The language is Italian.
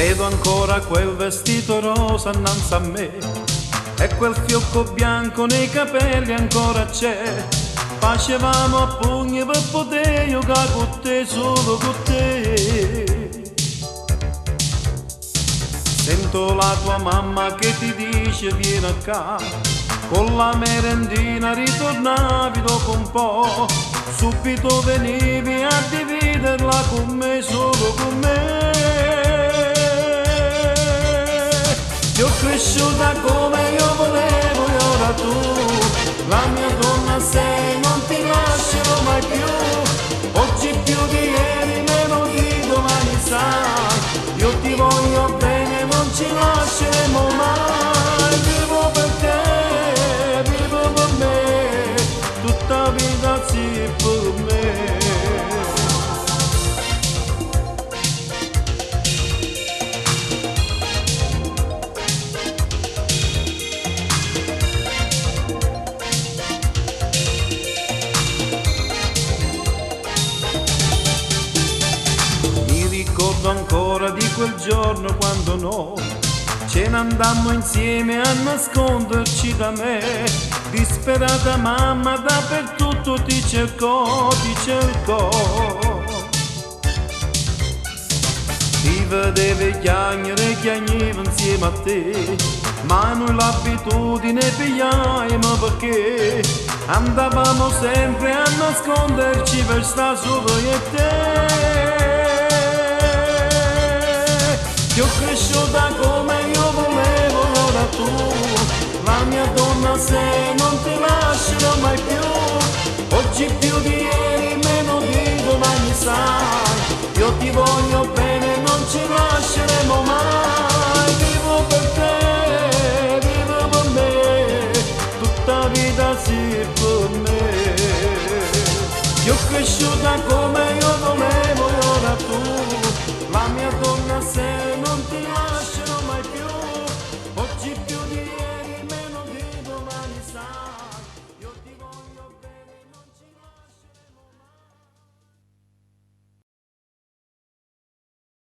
Vedo ancora quel vestito rosa innanzi a me e quel fiocco bianco nei capelli ancora c'è. Facevamo a pugni per poter giocare con te, solo con te. Sento la tua mamma che ti dice vieni a casa, con la merendina ritornavi dopo un po', subito venivi a dividerla con me, solo con me. Io cresciuta come io volevo e ora tu, la mia donna sei, non ti lascerò mai più. Oggi più di ieri, meno di domani sai, io ti voglio bene, non ci lasceremo mai. Vivo per te, vivo per me, tutta vita sì per me. Ricordo ancora di quel giorno quando noi ce ne andammo insieme a nasconderci da me. Disperata mamma dappertutto ti cercò, ti cercò. Ti vedevi chiagnere, chiagniva insieme a te, ma noi l'abitudine pigliaimo perché andavamo sempre a nasconderci per sta solo io e te. Io cresciuta come io volevo, ora tu, la mia donna sei, non ti lascerò mai più. Oggi più di ieri, meno di domani sai, io ti voglio bene.